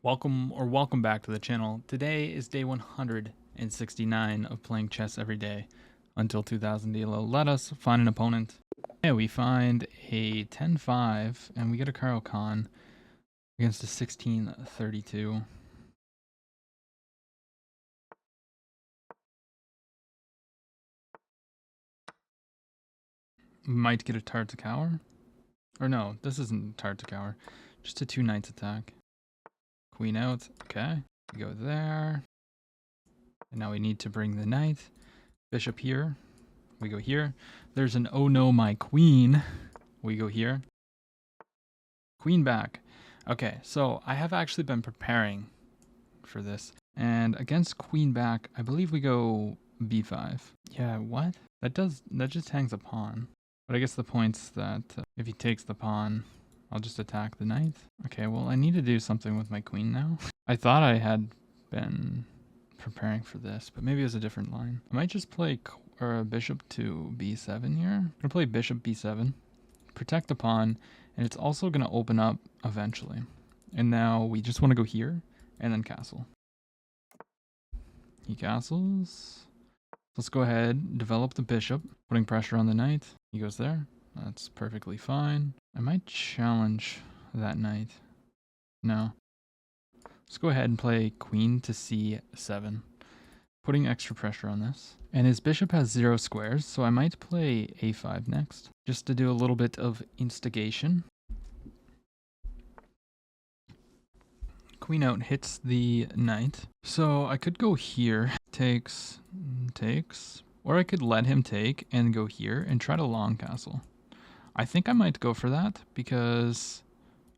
Welcome back to the channel. Today is day 169 of playing chess every day until 2000 DLO. Let us find an opponent. Yeah, we find a 10-5 and we get a Caro-Kann against a 1632. We might get a Tartakower. Or no, this isn't Tartakower. Just a 2 knights attack. Queen out. Okay. We go there. And now we need to bring the knight. Bishop here. We go here. There's an oh no, my queen. We go here. Queen back. Okay, so I have actually been preparing for this. And against queen back, I believe we go b5. Yeah, what? That just hangs a pawn. But I guess the point's that if he takes the pawn, I'll just attack the knight. Okay, well, I need to do something with my queen now. I thought I had been preparing for this, but maybe it was a different line. I might just play bishop to b7 here. I'm gonna play bishop b7, protect the pawn, and it's also gonna open up eventually. And now we just want to go here and then castle. He castles. Let's go ahead, develop the bishop, putting pressure on the knight. He goes there. That's perfectly fine. I might challenge that knight. No. Let's go ahead and play queen to c7, putting extra pressure on this. And his bishop has 0 squares, so I might play a5 next, just to do a little bit of instigation. Queen out hits the knight. So I could go here, takes, or I could let him take and go here and try to long castle. I think I might go for that because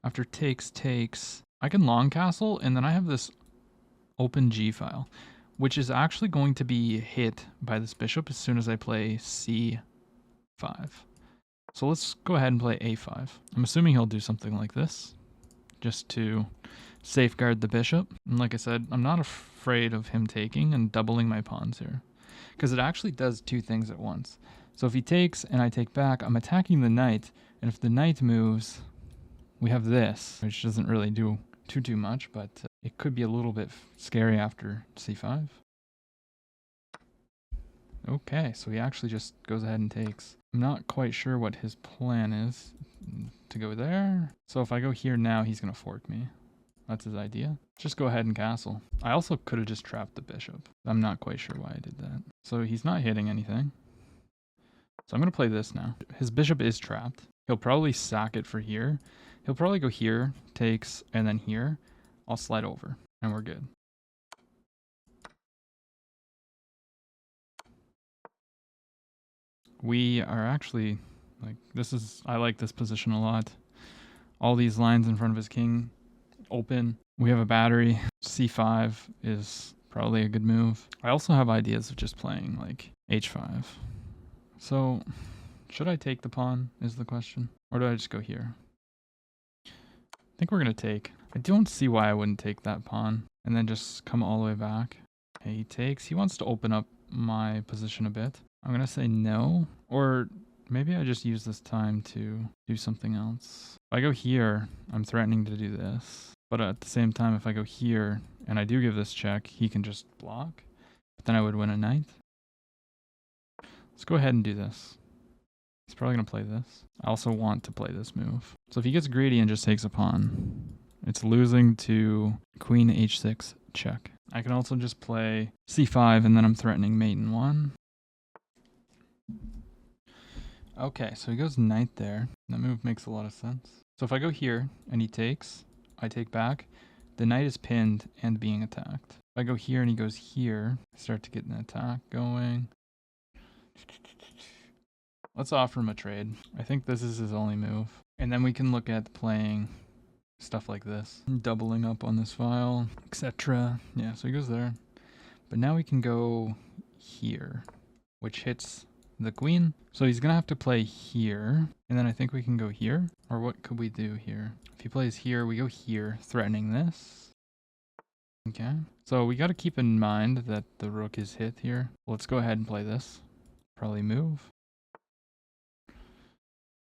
after takes, I can long castle and then I have this open g file, which is actually going to be hit by this bishop as soon as I play c5. So let's go ahead and play a5. I'm assuming he'll do something like this, just to safeguard the bishop. And like I said, I'm not afraid of him taking and doubling my pawns here, because it actually does two things at once. So if he takes and I take back, I'm attacking the knight, and if the knight moves, we have this, which doesn't really do too much, but it could be a little bit scary after c5. Okay, so he actually just goes ahead and takes. I'm not quite sure what his plan is to go there. So if I go here now, he's going to fork me. That's his idea. Just go ahead and castle. I also could have just trapped the bishop. I'm not quite sure why I did that. So he's not hitting anything. So I'm going to play this now. His bishop is trapped. He'll probably sack it for here. He'll probably go here, takes, and then here. I'll slide over, and we're good. We are actually, I like this position a lot. All these lines in front of his king open. We have a battery. c5 is probably a good move. I also have ideas of just playing like h5. So should I take the pawn is the question, or do I just go here? I think we're gonna take. I don't see why I wouldn't take that pawn and then just come all the way back. Okay, he takes. He wants to open up my position a bit. I'm gonna say no, or maybe I just use this time to do something else. If I go here, I'm threatening to do this. But at the same time, if I go here and I do give this check, he can just block. But then I would win a knight. Let's go ahead and do this. He's probably going to play this. I also want to play this move. So if he gets greedy and just takes a pawn, it's losing to queen h6 check. I can also just play c5 and then I'm threatening mate in 1. Okay, so he goes knight there. That move makes a lot of sense. So if I go here and he takes, I take back, the knight is pinned and being attacked. If I go here and he goes here, I start to get an attack going. Let's offer him a trade. I think this is his only move. And then we can look at playing stuff like this. Doubling up on this file, etc. Yeah, so he goes there. But now we can go here, which hits the queen. So he's going to have to play here. And then I think we can go here. Or what could we do here? If he plays here, we go here, threatening this. Okay. So we got to keep in mind that the rook is hit here. Let's go ahead and play this. Probably move.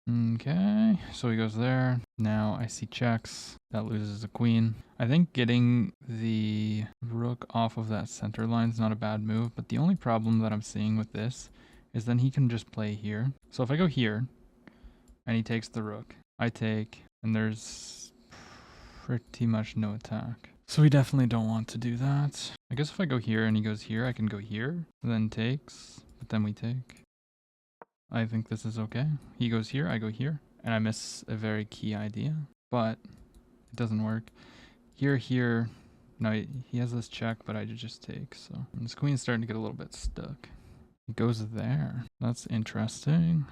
Okay, so he goes there. Now I see checks. That loses a queen. I think getting the rook off of that center line is not a bad move, but the only problem that I'm seeing with this is then he can just play here. So if I go here and he takes the rook, I take, and there's pretty much no attack. So we definitely don't want to do that. I guess if I go here and he goes here, I can go here, then takes, but then we take. I think this is okay. He goes here, I go here, and I miss a very key idea, but it doesn't work. Here, no, he has this check, but I just take, so. And this queen's starting to get a little bit stuck. He goes there. That's interesting.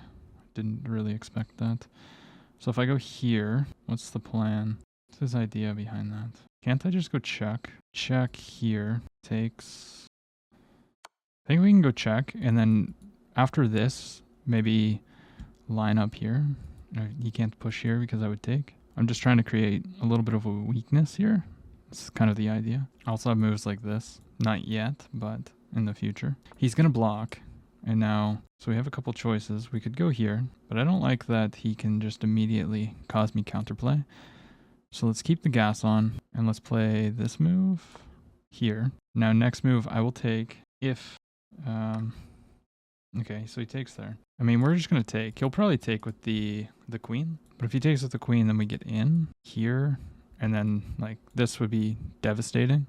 Didn't really expect that. So if I go here, what's the plan? What's his idea behind that? Can't I just go check? Check here, takes. I think we can go check, and then after this, maybe line up here. He can't push here because I would take. I'm just trying to create a little bit of a weakness here. That's kind of the idea. I also have moves like this. Not yet, but in the future. He's going to block. And now, so we have a couple choices. We could go here, but I don't like that he can just immediately cause me counterplay. So let's keep the gas on and let's play this move here. Now next move I will take if, okay, so he takes there. I mean, we're just going to take. He'll probably take with the queen. But if he takes with the queen, then we get in here. And then, like, this would be devastating.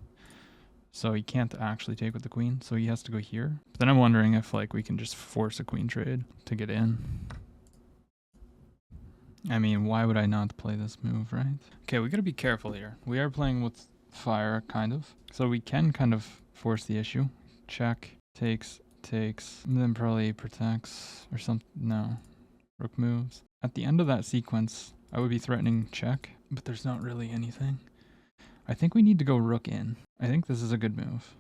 So he can't actually take with the queen. So he has to go here. But then I'm wondering if, like, we can just force a queen trade to get in. I mean, why would I not play this move, right? Okay, we got to be careful here. We are playing with fire, kind of. So we can kind of force the issue. Check, takes, and then probably protects or something. No, rook moves. At the end of that sequence, I would be threatening check, but there's not really anything. I think we need to go rook in. I think this is a good move.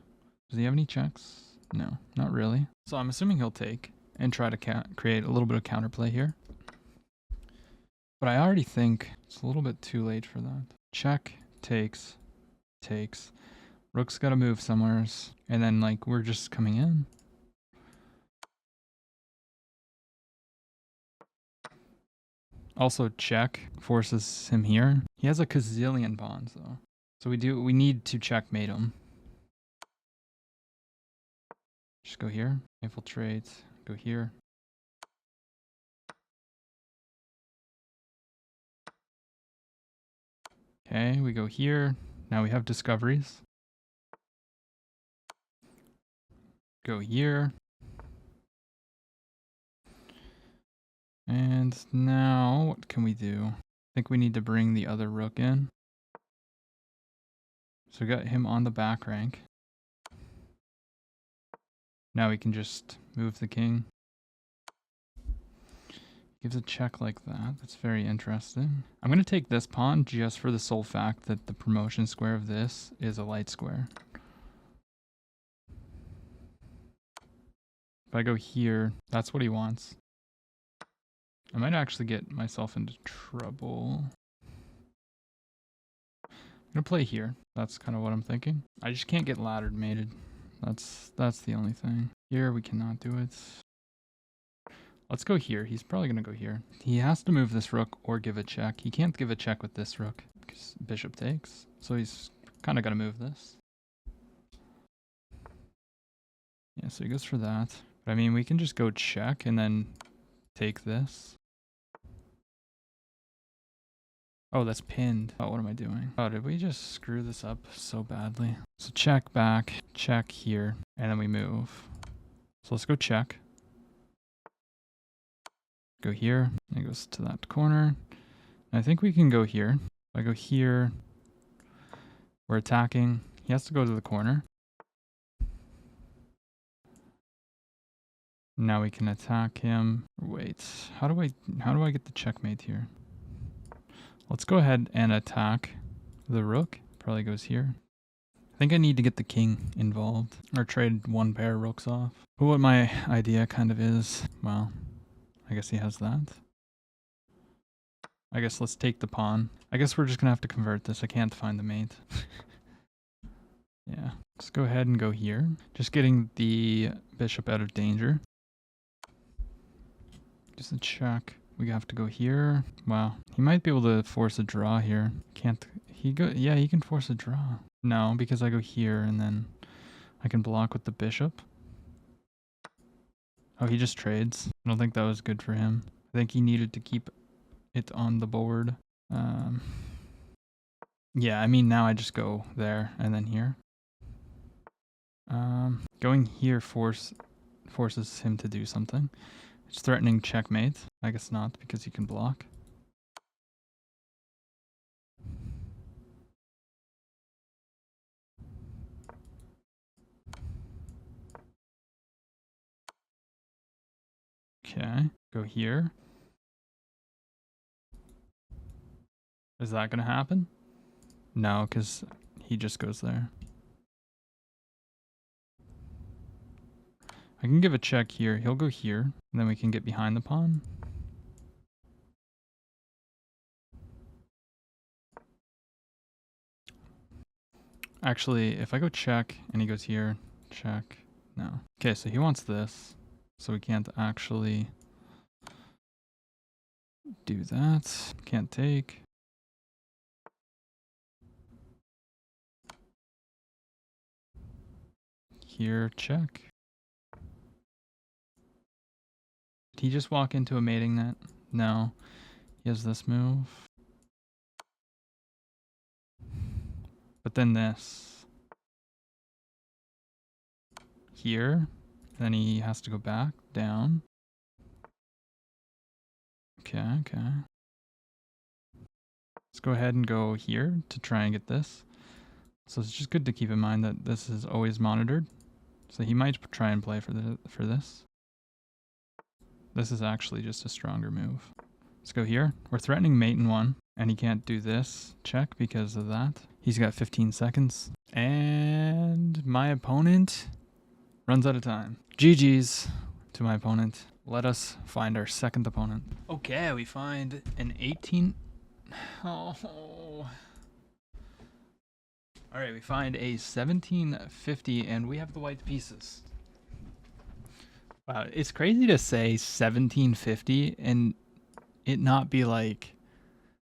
Does he have any checks? No, not really. So I'm assuming he'll take and try to create a little bit of counterplay here. But I already think it's a little bit too late for that. Check, takes. Rook's got to move somewhere, and then like we're just coming in. Also check forces him here. He has a gazillion pawns though. So we need to checkmate him. Just go here, infiltrate, go here. Okay, we go here. Now we have discoveries. Go here. And now what can we do? I think we need to bring the other rook in. So we got him on the back rank. Now we can just move the king. Gives a check like that. That's very interesting. I'm going to take this pawn just for the sole fact that the promotion square of this is a light square. If I go here, that's what he wants. I might actually get myself into trouble. I'm going to play here. That's kind of what I'm thinking. I just can't get laddered mated. That's the only thing. Here we cannot do it. Let's go here. He's probably going to go here. He has to move this rook or give a check. He can't give a check with this rook because bishop takes. So he's kind of got to move this. Yeah, so he goes for that. But I mean, we can just go check and then take this. Oh, that's pinned. Oh, what am I doing? Oh, did we just screw this up so badly? So check back, check here, and then we move. So let's go check. Go here, and it goes to that corner. And I think we can go here. If I go here, we're attacking. He has to go to the corner. Now we can attack him. Wait, how do I get the checkmate here? Let's go ahead and attack the rook. Probably goes here. I think I need to get the king involved or trade one pair of rooks off. But what my idea kind of is, well, I guess he has that. I guess let's take the pawn. I guess we're just gonna have to convert this. I can't find the mate. Yeah, let's go ahead and go here. Just getting the bishop out of danger. Just a check. we have to go here. Wow. He might be able to force a draw here. Can't he go? Yeah, he can force a draw. No, because I go here and then I can block with the bishop. Oh, he just trades. I don't think that was good for him. I think he needed to keep it on the board. Yeah, I mean, now I just go there and then here. Going here forces him to do something. It's threatening checkmate. I guess not, because he can block. Okay, go here. Is that going to happen? No, because he just goes there. I can give a check here. He'll go here, and then we can get behind the pawn. Actually, if I go check and he goes here, check, no. Okay, so he wants this, so we can't actually do that. Can't take. Here, check. Did he just walk into a mating net? No. He has this move. But then this. Here. Then he has to go back, down. Okay, okay. Let's go ahead and go here to try and get this. So it's just good to keep in mind that this is always monitored. So he might try and play for this. This is actually just a stronger move. Let's go here. We're threatening mate in 1, and he can't do this check because of that. He's got 15 seconds. And my opponent runs out of time. GG's to my opponent. Let us find our second opponent. Okay, we find an 18. Oh. All right, we find a 1750, and we have the white pieces. Wow, it's crazy to say 1750 and it not be like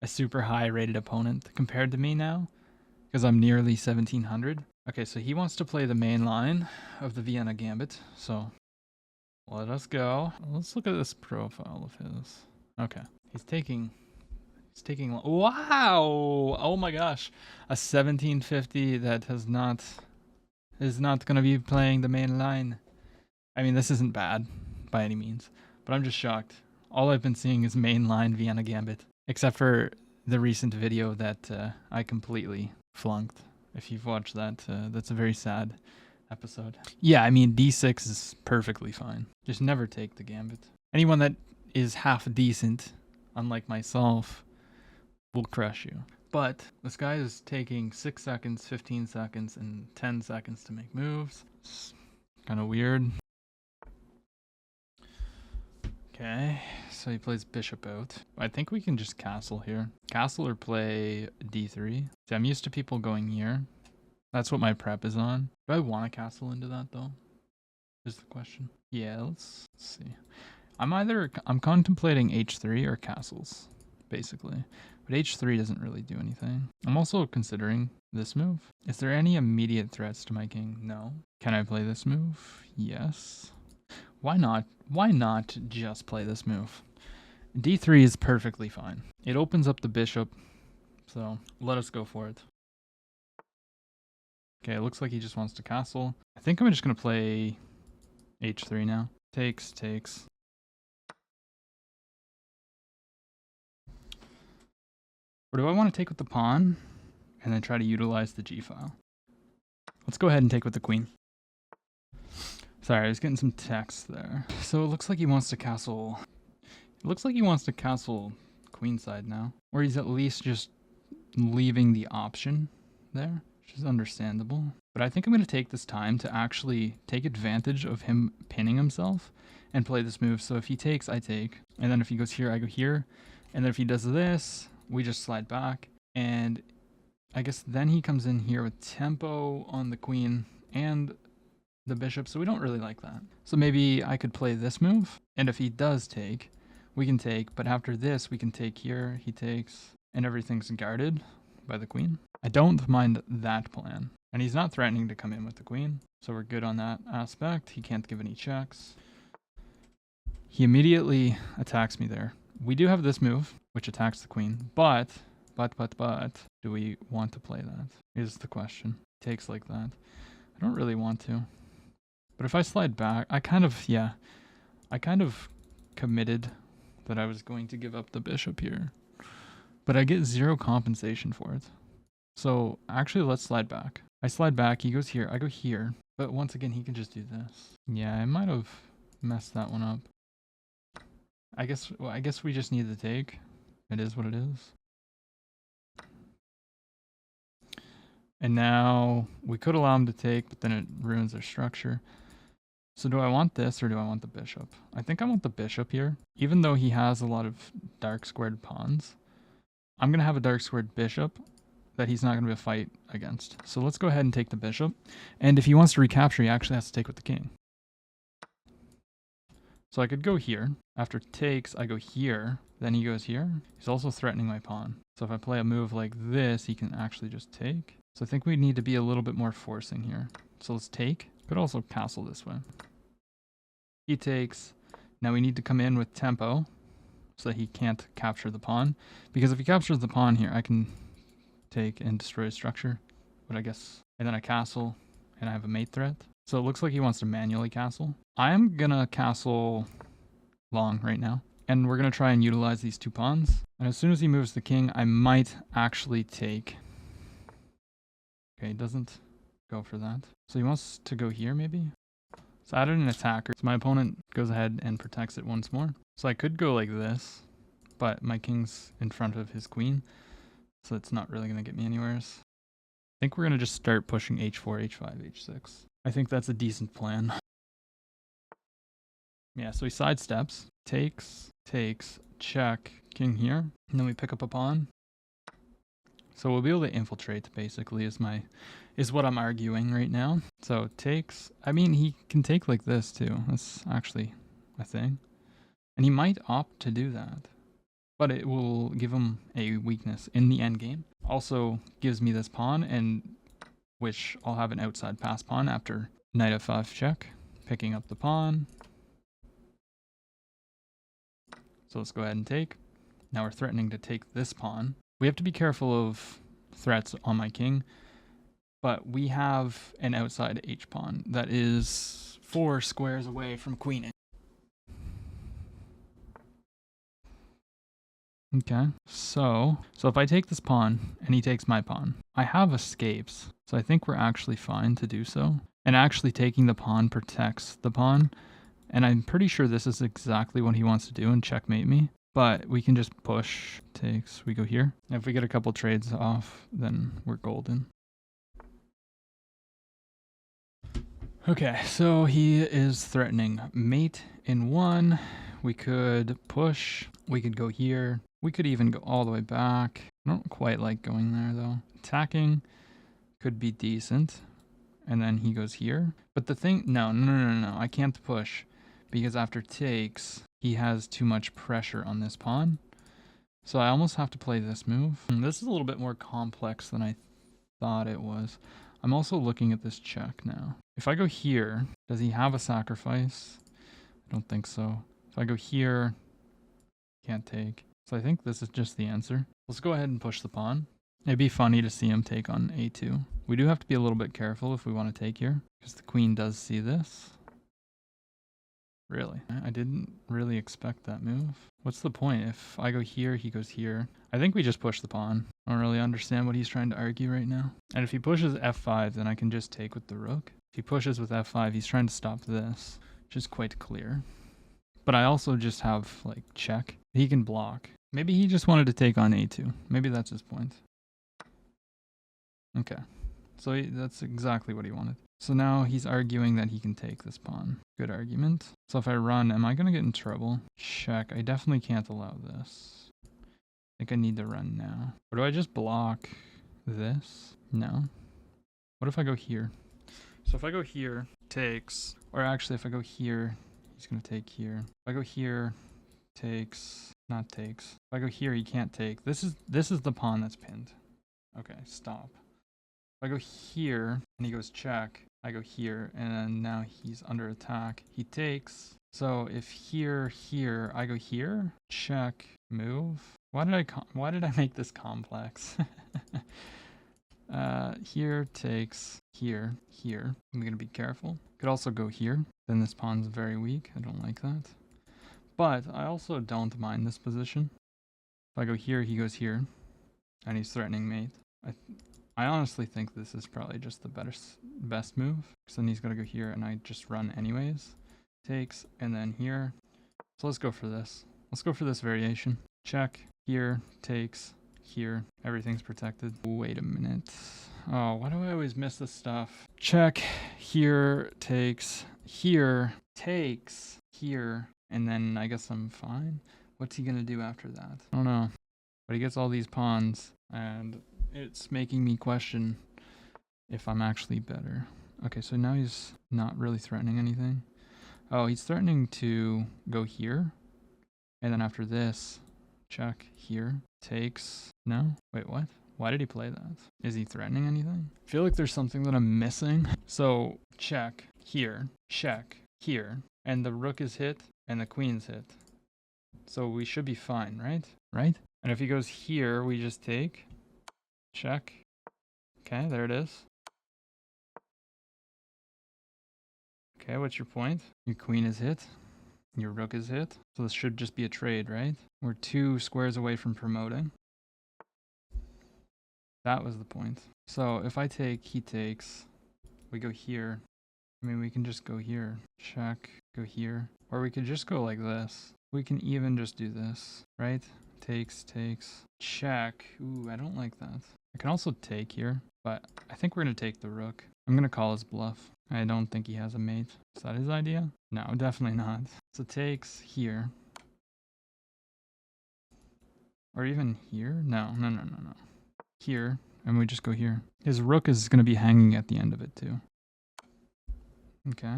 a super high rated opponent compared to me now, because I'm nearly 1700. Okay, so he wants to play the main line of the Vienna Gambit, so let us go. Let's look at this profile of his. Okay, he's taking, wow, oh my gosh, a 1750 that is not going to be playing the main line. I mean, this isn't bad by any means, but I'm just shocked. All I've been seeing is mainline Vienna Gambit, except for the recent video that I completely flunked. If you've watched that, that's a very sad episode. Yeah, I mean, D6 is perfectly fine. Just never take the Gambit. Anyone that is half decent, unlike myself, will crush you. But this guy is taking 6 seconds, 15 seconds, and 10 seconds to make moves. It's kind of weird. Okay, so he plays bishop out. I think we can just castle here. Castle or play d3. See, I'm used to people going here. That's what my prep is on. Do I want to castle into that though? Is the question. Yeah, let's see. I'm contemplating h3 or castles, basically. But h3 doesn't really do anything. I'm also considering this move. Is there any immediate threats to my king? No. Can I play this move? Yes. Why not? Why not just play this move? d3 is perfectly fine. It opens up the bishop, so let us go for it. Okay, it looks like he just wants to castle. I think I'm just going to play h3 now. Takes. Or do I want to take with the pawn and then try to utilize the g-file? Let's go ahead and take with the queen. Sorry, I was getting some text there. So it looks like he wants to castle. It looks like he wants to castle queenside now. Or he's at least just leaving the option there, which is understandable. But I think I'm going to take this time to actually take advantage of him pinning himself and play this move. So if he takes, I take. And then if he goes here, I go here. And then if he does this, we just slide back. And I guess then he comes in here with tempo on the queen and the bishop, so we don't really like that. So maybe I could play this move, and if he does take, we can take, but after this, we can take here. He takes, and everything's guarded by the queen. I don't mind that plan. And he's not threatening to come in with the queen, so we're good on that aspect. He can't give any checks. He immediately attacks me there. We do have this move, which attacks the queen, but, do we want to play that? Is the question. Takes like that. I don't really want to. But if I slide back, I kind of committed that I was going to give up the bishop here. But I get 0 compensation for it. So actually, let's slide back. I slide back, he goes here, I go here. But once again, he can just do this. Yeah, I might have messed that one up. I guess we just need the take. It is what it is. And now we could allow him to take, but then it ruins their structure. So do I want this or do I want the bishop? I think I want the bishop here. Even though he has a lot of dark squared pawns, I'm going to have a dark squared bishop that he's not going to be able to fight against. So let's go ahead and take the bishop. And if he wants to recapture, he actually has to take with the king. So I could go here. After takes, I go here. Then he goes here. He's also threatening my pawn. So if I play a move like this, he can actually just take. So I think we need to be a little bit more forcing here. So let's take. Could also castle this way. He takes. Now we need to come in with tempo so that he can't capture the pawn. Because if he captures the pawn here, I can take and destroy his structure. But I guess... And then I castle, and I have a mate threat. So it looks like he wants to manually castle. I'm gonna castle long right now. And we're gonna try and utilize these 2 pawns. And as soon as he moves the king, I might actually take. Okay, he doesn't go for that. So he wants to go here maybe? So I added an attacker. So my opponent goes ahead and protects it once more. So I could go like this, but my king's in front of his queen. So it's not really gonna get me anywhere. I think we're gonna just start pushing h4, h5, h6. I think that's a decent plan. Yeah, so he sidesteps, takes, check, king here, and then we pick up a pawn. So we'll be able to infiltrate basically is what I'm arguing right now. So takes, I mean he can take like this too. That's actually a thing. And he might opt to do that. But it will give him a weakness in the endgame. Also gives me this pawn, and which I'll have an outside pass pawn after knight f5 check. Picking up the pawn. So let's go ahead and take. Now we're threatening to take this pawn. We have to be careful of threats on my king, but we have an outside h pawn that is 4 squares away from queening. Okay, so if I take this pawn and he takes my pawn, I have escapes, so I think we're actually fine to do so. And actually taking the pawn protects the pawn, and I'm pretty sure this is exactly what he wants to do and checkmate me. But we can just push, takes, we go here. And if we get a couple trades off, then we're golden. Okay, so he is threatening mate in 1. We could push, we could go here. We could even go all the way back. I don't quite like going there though. Attacking could be decent. And then he goes here. But the thing, no, I can't push. Because after takes, he has too much pressure on this pawn. So I almost have to play this move. This is a little bit more complex than I thought it was. I'm also looking at this check now. If I go here, does he have a sacrifice? I don't think so. If I go here, can't take. So I think this is just the answer. Let's go ahead and push the pawn. It'd be funny to see him take on a2. We do have to be a little bit careful if we want to take here, because the queen does see this. Really? I didn't really expect that move. What's the point? If I go here, he goes here. I think we just push the pawn. I don't really understand what he's trying to argue right now. And if he pushes f5, then I can just take with the rook. If he pushes with f5, he's trying to stop this, which is quite clear. But I also just have, like, check. He can block. Maybe he just wanted to take on a2. Maybe that's his point. Okay. So that's exactly what he wanted. So now he's arguing that he can take this pawn. Good argument. So if I run, am I going to get in trouble? Check. I definitely can't allow this. I think I need to run now. Or do I just block this? No. What if I go here? So if I go here, takes. Or actually, if I go here, he's going to take here. If I go here, takes, not takes. If I go here, he can't take. This is the pawn that's pinned. Okay, stop. If I go here and he goes check, I go here, and then now he's under attack. He takes. So if here, I go here, check, move. Why did I make this complex? Here takes, here. I'm gonna be careful. Could also go here. Then this pawn's very weak. I don't like that. But I also don't mind this position. If I go here, he goes here, and he's threatening mate. I honestly think this is probably just the best move. Because then he's gonna go here, and I just run anyways. Takes, and then here. So let's go for this. Let's go for this variation. Check, here, takes, here. Everything's protected. Wait a minute. Oh, why do I always miss this stuff? Check, here, takes, here, takes, here. And then I guess I'm fine. What's he gonna do after that? I don't know. But he gets all these pawns, and it's making me question if I'm actually better. Okay, so now he's not really threatening anything. Oh, he's threatening to go here. And then after this, check here. Takes. No? Wait, what? Why did he play that? Is he threatening anything? I feel like there's something that I'm missing. So, check here. Check here. And the rook is hit, and the queen's hit. So we should be fine, right? Right? And if he goes here, we just take. Check. Okay, there it is. Okay, what's your point? Your queen is hit. Your rook is hit. So this should just be a trade, right? We're 2 squares away from promoting. That was the point. So if I take, he takes. We go here. I mean, we can just go here. Check. Go here. Or we could just go like this. We can even just do this, right? Takes. Check. Ooh, I don't like that. I can also take here, but I think we're going to take the rook. I'm going to call his bluff. I don't think he has a mate. Is that his idea? No, definitely not. So takes here. Or even here? No. Here, and we just go here. His rook is going to be hanging at the end of it too. Okay.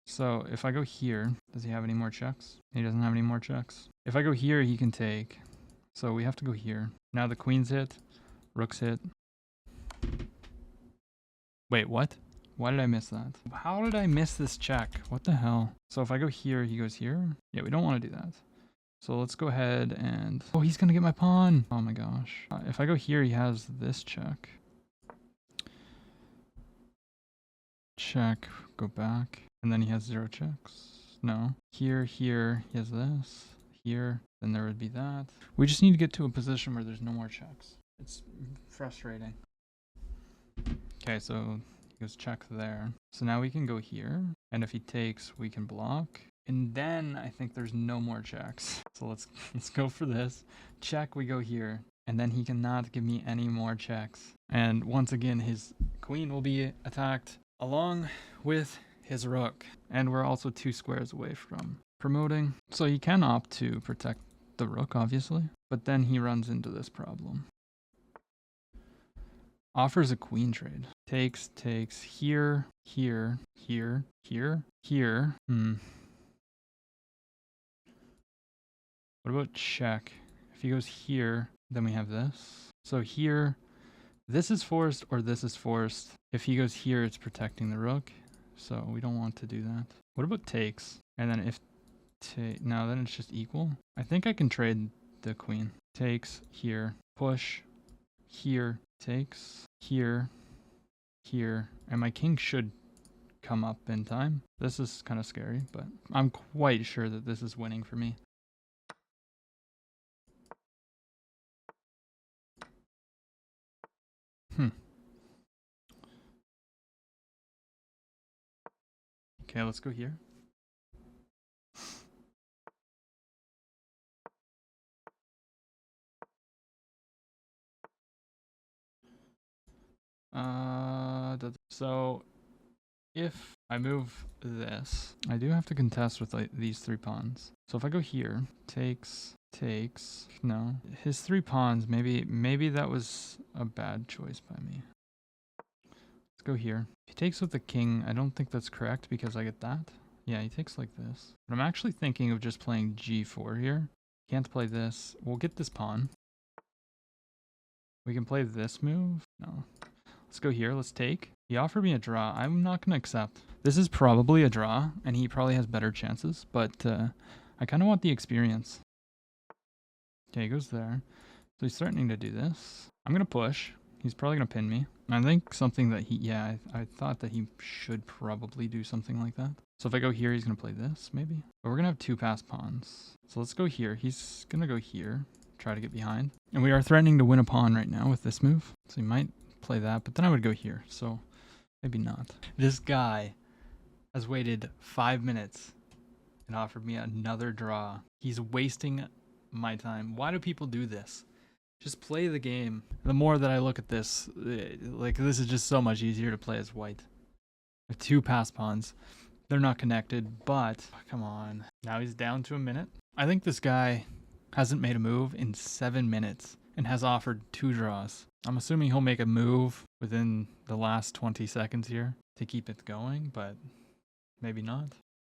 So if I go here, does he have any more checks? He doesn't have any more checks. If I go here, he can take. So we have to go here. Now the queen's hit, rook's hit. Wait, what? Why did I miss that? How did I miss this check? What the hell? So if I go here, he goes here. Yeah, we don't want to do that. So let's go ahead and... Oh, he's going to get my pawn. Oh my gosh. If I go here, he has this check. Check, go back. And then he has 0 checks. No. Here, he has this. Here, then there would be that. We just need to get to a position where there's no more checks. It's frustrating. Okay, so he goes check there. So now we can go here. And if he takes, we can block. And then I think there's no more checks. So let's go for this. Check, we go here. And then he cannot give me any more checks. And once again, his queen will be attacked along with his rook. And we're also 2 squares away from promoting. So he can opt to protect the rook, obviously. But then he runs into this problem. Offers a queen trade. Takes, here. What about check? If he goes here, then we have this. So here, this is forced or this is forced. If he goes here, it's protecting the rook. So we don't want to do that. What about takes? And then if no, then it's just equal. I think I can trade the queen. Takes here, push, here, takes, here, and my king should come up in time. This is kind of scary, but I'm quite sure that this is winning for me. Okay, let's go here. So if I move this, I do have to contest with like these 3 pawns. So if I go here, takes, no. His 3 pawns, maybe that was a bad choice by me. Let's go here. If he takes with the king, I don't think that's correct because I get that. Yeah, he takes like this. But I'm actually thinking of just playing g4 here. Can't play this. We'll get this pawn. We can play this move. No. Let's go here. Let's take. He offered me a draw. I'm not going to accept. This is probably a draw, and he probably has better chances, but I kind of want the experience. Okay, he goes there. So he's threatening to do this. I'm going to push. He's probably going to pin me. I think something that he... Yeah, I thought that he should probably do something like that. So if I go here, he's going to play this, maybe. But we're going to have two passed pawns. So let's go here. He's going to go here. Try to get behind. And we are threatening to win a pawn right now with this move. So he might play that, but then I would go here. So maybe not. This guy has waited 5 minutes and offered me another draw. He's wasting my time. Why do people do this? Just play the game. The more that I look at this, like this is just so much easier to play as white. With two pass pawns. They're not connected, but come on. Now he's down to a minute. I think this guy hasn't made a move in 7 minutes and has offered 2 draws. I'm assuming he'll make a move within the last 20 seconds here to keep it going, but maybe not.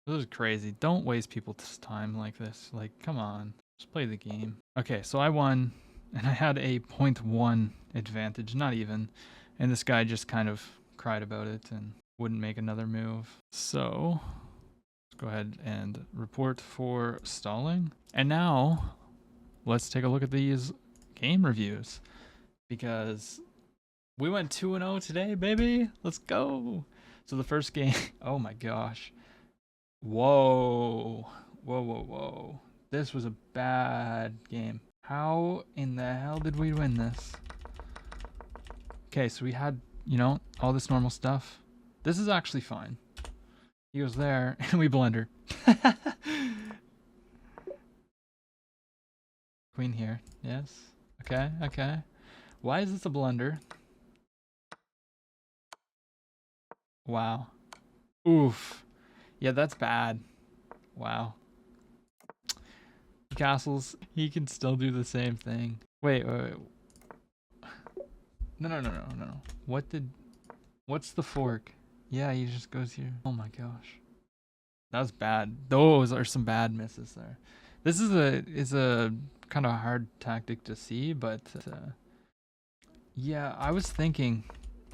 This is crazy. Don't waste people's time like this. Like, come on. Just play the game. Okay, so I won, and I had a 0.1 advantage, not even. And this guy just kind of cried about it and wouldn't make another move. So let's go ahead and report for stalling. And now let's take a look at these game reviews, because we went 2-0 today, baby. Let's go. So the first game, oh my gosh. Whoa. This was a bad game. How in the hell did we win this? Okay, so we had, you know, all this normal stuff. This is actually fine. He goes there, and we blunder. Queen here. Yes. Okay. Why is this a blunder? Wow. Oof. Yeah, that's bad. Wow. Castles, he can still do the same thing. Wait. No. What's the fork? Yeah, he just goes here. Oh my gosh. That was bad. Those are some bad misses there. This is a kind of hard tactic to see, but yeah, I was thinking,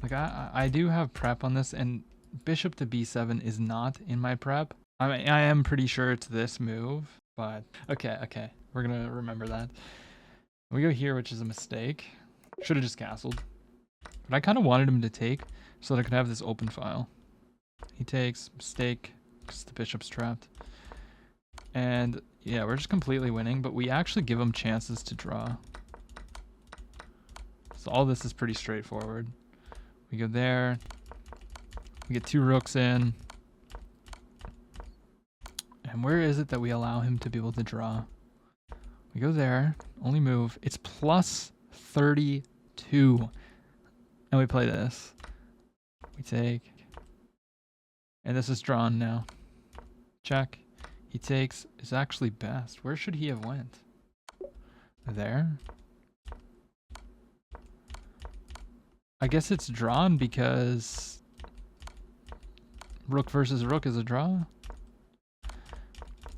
like I do have prep on this, and bishop to b7 is not in my prep. I am pretty sure it's this move, but okay, we're gonna remember that. We go here, which is a mistake. Should have just castled, but I kind of wanted him to take so that I could have this open file. He takes, mistake, because the bishop's trapped. And yeah, we're just completely winning, but we actually give him chances to draw. So all this is pretty straightforward. We go there. We get 2 rooks in. And where is it that we allow him to be able to draw? We go there. Only move. It's plus 32. And we play this. We take. And this is drawn now. Check. He takes is actually best. Where should he have went? There. I guess it's drawn because rook versus rook is a draw.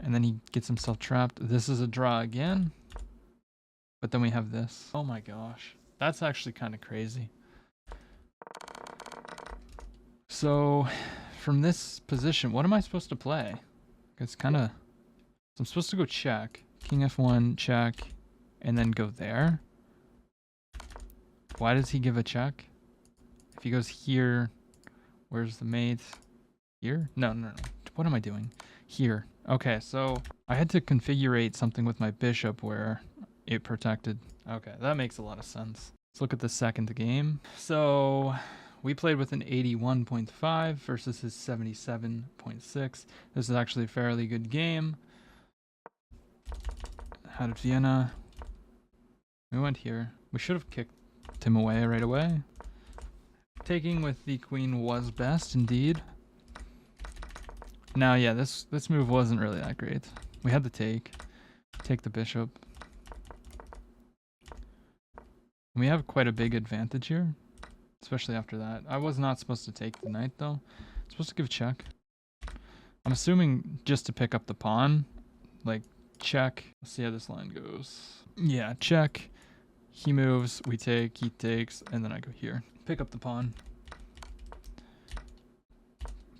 And then he gets himself trapped. This is a draw again. But then we have this. Oh my gosh. That's actually kind of crazy. So from this position, what am I supposed to play? It's kind of... So I'm supposed to go check. King f1, check, and then go there. Why does he give a check? If he goes here, where's the mate? Here? No. What am I doing? Here. Okay, so I had to configure something with my bishop where it protected. Okay, that makes a lot of sense. Let's look at the second game. So we played with an 81.5 versus his 77.6. This is actually a fairly good game. Had at Vienna. We went here. We should have kicked him away right away. Taking with the queen was best indeed. Now, yeah, this move wasn't really that great. We had to take the bishop. We have quite a big advantage here, especially after that. I was not supposed to take the knight though. I'm supposed to give check. I'm assuming just to pick up the pawn, like check. Let's see how this line goes. Yeah, check. He moves, we take, he takes, and then I go here. Pick up the pawn.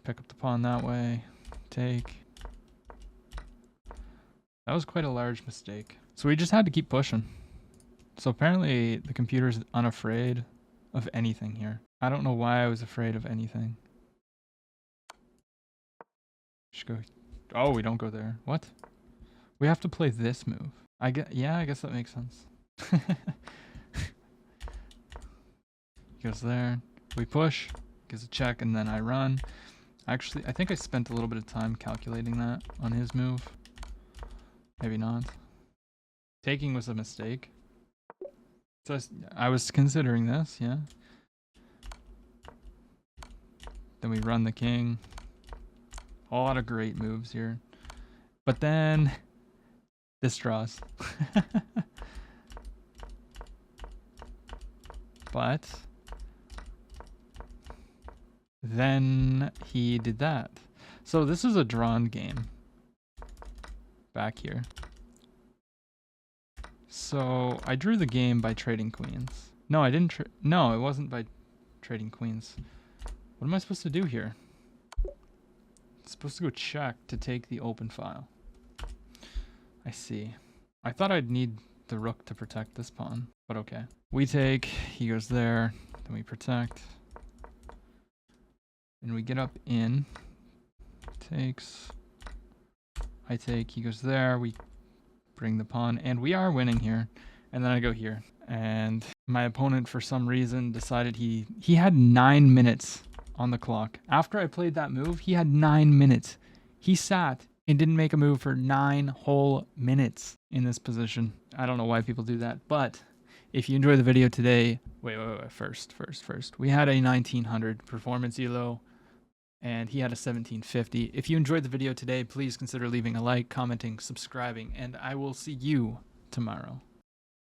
Pick up the pawn that way. Take. That was quite a large mistake. So we just had to keep pushing. So apparently the computer's unafraid of anything here. I don't know why I was afraid of anything. Just go. Oh, we don't go there. What? We have to play this move. I guess that makes sense. Goes there. We push. Gives a check, and then I run. Actually, I think I spent a little bit of time calculating that on his move. Maybe not. Taking was a mistake. So I was considering this, yeah. Then we run the king. A lot of great moves here. But then this draws. But then he did that. So this is a drawn game. Back here. So I drew the game by trading queens. No, I didn't. No, it wasn't by trading queens. What am I supposed to do here? It's supposed to go check to take the open file. I see. I thought I'd need the rook to protect this pawn, but okay. We take, he goes there, then we protect. And we get up in. Takes. I take, he goes there, we bring the pawn, and we are winning here. And then I go here. And my opponent, for some reason, decided he had 9 minutes on the clock. After I played that move, he had 9 minutes. He sat and didn't make a move for 9 whole minutes in this position. I don't know why people do that, but if you enjoyed the video today, wait, first. We had a 1900 performance elo, and he had a 1750. If you enjoyed the video today, please consider leaving a like, commenting, subscribing, and I will see you tomorrow.